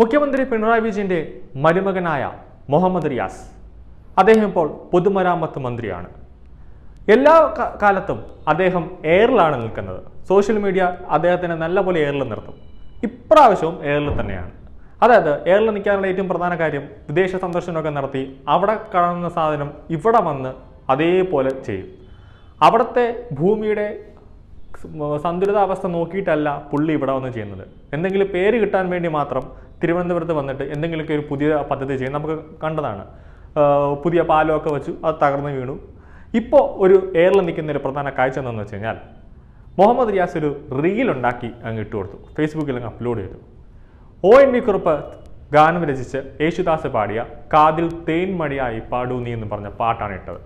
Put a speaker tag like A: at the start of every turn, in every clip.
A: മുഖ്യമന്ത്രി പിണറായി വിജയന്റെ മരുമകനായ മുഹമ്മദ് റിയാസ് അദ്ദേഹം ഇപ്പോൾ പൊതുമരാമത്ത് മന്ത്രിയാണ്. എല്ലാ കാലത്തും അദ്ദേഹം എയറിലാണ് നിൽക്കുന്നത്. സോഷ്യൽ മീഡിയ അദ്ദേഹത്തിന് നല്ലപോലെ എയറിൽ നിർത്തും. ഇപ്രാവശ്യവും എയറിൽ തന്നെയാണ്. അതായത് എയറിൽ നിൽക്കാനുള്ള ഏറ്റവും പ്രധാന കാര്യം വിദേശ സന്ദർശനമൊക്കെ നടത്തി അവിടെ കാണുന്ന സാധനം ഇവിടെ വന്ന് അതേപോലെ ചെയ്യും. അവിടുത്തെ ഭൂമിയുടെ സന്തുലിതാവസ്ഥ നോക്കിയിട്ടല്ല പുള്ളി ഇവിടെ വന്ന് ചെയ്യുന്നത്. എന്തെങ്കിലും പേര് കിട്ടാൻ വേണ്ടി മാത്രം തിരുവനന്തപുരത്ത് വന്നിട്ട് എന്തെങ്കിലുമൊക്കെ ഒരു പുതിയ പദ്ധതി ചെയ്യും. നമുക്ക് കണ്ടതാണ്. പുതിയ പാലമൊക്കെ വെച്ചു, അത് തകർന്നു വീണു. ഇപ്പോൾ ഒരു എയറിൽ നിൽക്കുന്ന ഒരു പ്രധാന കാഴ്ച എന്താണെന്ന് വെച്ച് കഴിഞ്ഞാൽ മുഹമ്മദ് റിയാസ് ഒരു റീൽ ഉണ്ടാക്കി അങ്ങ് ഇട്ട് കൊടുത്തു, ഫേസ്ബുക്കിൽ അങ്ങ് അപ്ലോഡ് ചെയ്തു. ONV കുറുപ്പ് ഗാനം രചിച്ച് യേശുദാസ് പാടിയ കാതിൽ തേൻമടിയായി പാടൂ നീ എന്ന് പറഞ്ഞ പാട്ടാണ് ഇട്ടത്.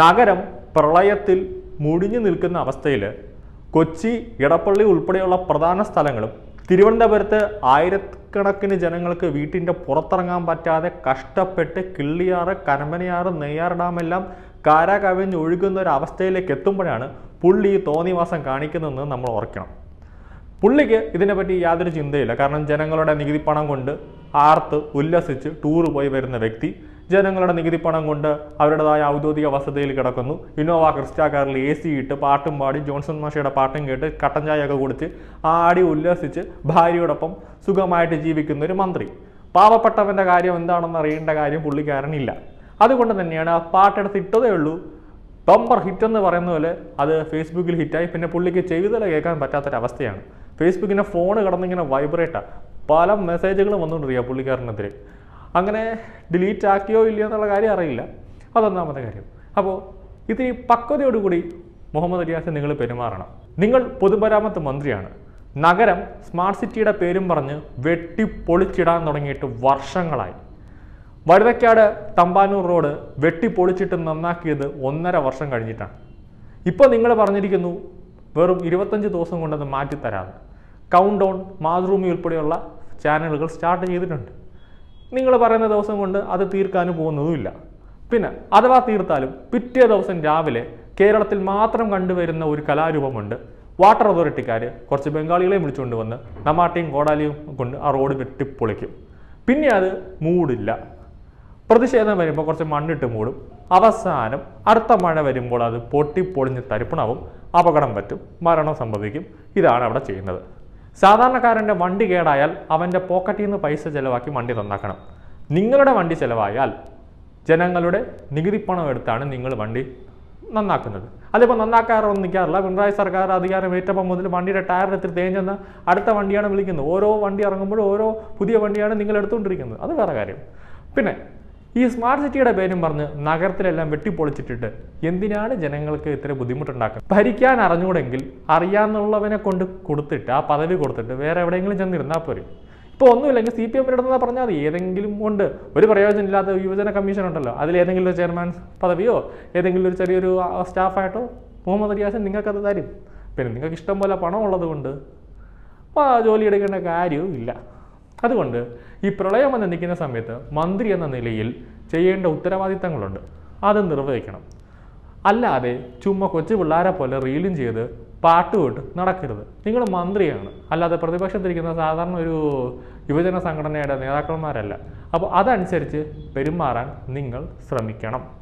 A: നഗരം പ്രളയത്തിൽ മുടിഞ്ഞു നിൽക്കുന്ന അവസ്ഥയിൽ കൊച്ചി, ഇടപ്പള്ളി ഉൾപ്പെടെയുള്ള പ്രധാന സ്ഥലങ്ങളും തിരുവനന്തപുരത്ത് ആയിരക്കണക്കിന് ജനങ്ങൾക്ക് വീട്ടിൻ്റെ പുറത്തിറങ്ങാൻ പറ്റാതെ കഷ്ടപ്പെട്ട് കിള്ളിയാറ്, കരമ്പനയാറ്, നെയ്യാർ ഡാമെല്ലാം കര കവിഞ്ഞ് ഒഴുകുന്ന ഒരു അവസ്ഥയിലേക്ക് എത്തുമ്പോഴാണ് പുള്ളി തോന്നിവാസം കാണിക്കുന്നതെന്ന് നമ്മൾ ഓർക്കണം. പുള്ളിക്ക് ഇതിനെപ്പറ്റി യാതൊരു ചിന്തയില്ല. കാരണം ജനങ്ങളുടെ നികുതി പണം കൊണ്ട് ആർത്ത് ഉല്ലസിച്ച് ടൂറ് പോയി വരുന്ന വ്യക്തി ജനങ്ങളുടെ നികുതി പണം കൊണ്ട് അവരുടേതായ ഔദ്യോഗിക വസതിയിൽ കിടക്കുന്നു. ഇന്നോവ ക്രിസ്റ്റ കാറിൽ AC ഇട്ട് പാട്ടും പാടി ജോൺസൺ മാഷയുടെ പാട്ടും കേട്ട് കട്ടൻ ചായയൊക്കെ കുടിച്ച് ആടി ഉല്ലസിച്ച് ഭാര്യയോടൊപ്പം സുഖമായിട്ട് ജീവിക്കുന്ന ഒരു മന്ത്രി. പാവപ്പെട്ടവൻ്റെ കാര്യം എന്താണെന്ന് അറിയേണ്ട കാര്യം പുള്ളിക്കാരനില്ല. അതുകൊണ്ട് തന്നെയാണ് ആ പാട്ടെടുത്ത് ഇട്ടതേ ഉള്ളൂ. ബമ്പർ ഹിറ്റ് എന്ന് പറയുന്ന പോലെ അത് ഫേസ്ബുക്കിൽ ഹിറ്റായി. പിന്നെ പുള്ളിക്ക് ചെവിതല കേൾക്കാൻ പറ്റാത്തൊരവസ്ഥയാണ്. ഫേസ്ബുക്കിൻ്റെ ഫോണ് കിടന്നിങ്ങനെ വൈബ്രേറ്റാണ്. പല മെസ്സേജുകൾ വന്നുകൊണ്ടിരിക്കുക പുള്ളിക്കാരനെതിരെ. അങ്ങനെ ഡിലീറ്റ് ആക്കിയോ ഇല്ലയോ എന്നുള്ള കാര്യം അറിയില്ല. അതൊന്നാമത്തെ കാര്യം. അപ്പോൾ ഇത് ഈ പക്വതയോടുകൂടി മുഹമ്മദ് റിയാസ് നിങ്ങൾ പെരുമാറണം. നിങ്ങൾ പൊതുമരാമത്ത് മന്ത്രിയാണ്. നഗരം സ്മാർട്ട് സിറ്റിയുടെ പേരും പറഞ്ഞ് വെട്ടിപ്പൊളിച്ചിടാൻ തുടങ്ങിയിട്ട് വർഷങ്ങളായി. വഴുതക്കാട് തമ്പാനൂർ റോഡ് വെട്ടിപ്പൊളിച്ചിട്ട് നന്നാക്കിയത് 1.5 വർഷം കഴിഞ്ഞിട്ടാണ്. ഇപ്പോൾ നിങ്ങൾ പറഞ്ഞിരിക്കുന്നു വെറും 25 ദിവസം കൊണ്ടത് മാറ്റിത്തരാതെ. കൗണ്ട് ഡൗൺ, മാതൃഭൂമി ഉൾപ്പെടെയുള്ള ചാനലുകൾ സ്റ്റാർട്ട് ചെയ്തിട്ടുണ്ട്. നിങ്ങൾ പറയുന്ന ദിവസം കൊണ്ട് അത് തീർക്കാനും പോകുന്നതുമില്ല. പിന്നെ അഥവാ തീർത്താലും പിറ്റേ ദിവസം രാവിലെ കേരളത്തിൽ മാത്രം കണ്ടുവരുന്ന ഒരു കലാരൂപമുണ്ട്. വാട്ടർ അതോറിറ്റിക്കാർ കുറച്ച് ബംഗാളികളെ വിളിച്ചുകൊണ്ട് വന്ന് നമാട്ടിയും കോടാലിയും കൊണ്ട് ആ റോഡ് വെട്ടിപ്പൊളിക്കും. പിന്നെ അത് മൂടില്ല. പ്രതിഷേധം വരുമ്പോൾ കുറച്ച് മണ്ണിട്ട് മൂടും. അവസാനം അടുത്ത മഴ വരുമ്പോൾ അത് പൊട്ടിപ്പൊളിഞ്ഞ് തരിപ്പണാവും, അപകടം പറ്റും, മരണം സംഭവിക്കും. ഇതാണ് അവിടെ ചെയ്യുന്നത്. സാധാരണക്കാരൻ്റെ വണ്ടി കേടായാൽ അവൻ്റെ പോക്കറ്റിൽ നിന്ന് പൈസ ചിലവാക്കി വണ്ടി നന്നാക്കണം. നിങ്ങളുടെ വണ്ടി ചിലവായാൽ ജനങ്ങളുടെ നികുതി പണം എടുത്താണ് നിങ്ങൾ വണ്ടി നന്നാക്കുന്നത്. അതിപ്പോൾ നന്നാക്കാറൊന്നും നിൽക്കാറില്ല. പിണറായി സർക്കാർ അധികാരം ഏറ്റപ്പം മുതൽ വണ്ടിയുടെ ടയർ എത്തി തേഞ്ഞെന്ന് അടുത്ത വണ്ടിയാണ് വിളിക്കുന്നത്. ഓരോ വണ്ടി ഇറങ്ങുമ്പോഴും ഓരോ പുതിയ വണ്ടിയാണ് നിങ്ങൾ എടുത്തുകൊണ്ടിരിക്കുന്നത്. അത് വേറെ കാര്യം. പിന്നെ ഈ സ്മാർട്ട് സിറ്റിയുടെ പേരും പറഞ്ഞ് നഗരത്തിലെല്ലാം വെട്ടിപ്പൊളിച്ചിട്ടിട്ട് എന്തിനാണ് ജനങ്ങൾക്ക് ഇത്ര ബുദ്ധിമുട്ടുണ്ടാക്കുന്നത്? ഭരിക്കാൻ അറിഞ്ഞൂടെങ്കിൽ അറിയാന്നുള്ളവനെ കൊണ്ട് കൊടുത്തിട്ട് ആ പദവി കൊടുത്തിട്ട് വേറെ എവിടെയെങ്കിലും ചെന്നിരുന്നാൽ പോരും. ഇപ്പോൾ ഒന്നുമില്ലെങ്കിൽ CPM ഇടുന്നതാ പറഞ്ഞാൽ മതി. ഏതെങ്കിലും കൊണ്ട് ഒരു പ്രയോജനമില്ലാത്ത യുവജന കമ്മീഷൻ ഉണ്ടല്ലോ, അതിലേതെങ്കിലും ഒരു ചെയർമാൻ പദവിയോ ഏതെങ്കിലും ഒരു ചെറിയൊരു സ്റ്റാഫായിട്ടോ മുഹമ്മദ് റിയാസ് നിങ്ങൾക്കത് തരും. പിന്നെ നിങ്ങൾക്ക് ഇഷ്ടം പോലെ പണം ഉള്ളത് കൊണ്ട് ജോലി എടുക്കേണ്ട കാര്യവും ഇല്ല. അതുകൊണ്ട് ഈ പ്രളയം വന്ന് നിൽക്കുന്ന സമയത്ത് മന്ത്രി എന്ന നിലയിൽ ചെയ്യേണ്ട ഉത്തരവാദിത്തങ്ങളുണ്ട്. അത് നിർവഹിക്കണം. അല്ലാതെ ചുമ്മാ കൊച്ചു പിള്ളേരെ പോലെ റീലും ചെയ്ത് പാട്ടുപോയിട്ട് നടക്കരുത്. നിങ്ങൾ മന്ത്രിയാണ്, അല്ലാതെ പ്രതിപക്ഷത്തിരിക്കുന്ന സാധാരണ ഒരു യുവജന സംഘടനയുടെ നേതാക്കന്മാരല്ല. അപ്പോൾ അതനുസരിച്ച് പെരുമാറാൻ നിങ്ങൾ ശ്രമിക്കണം.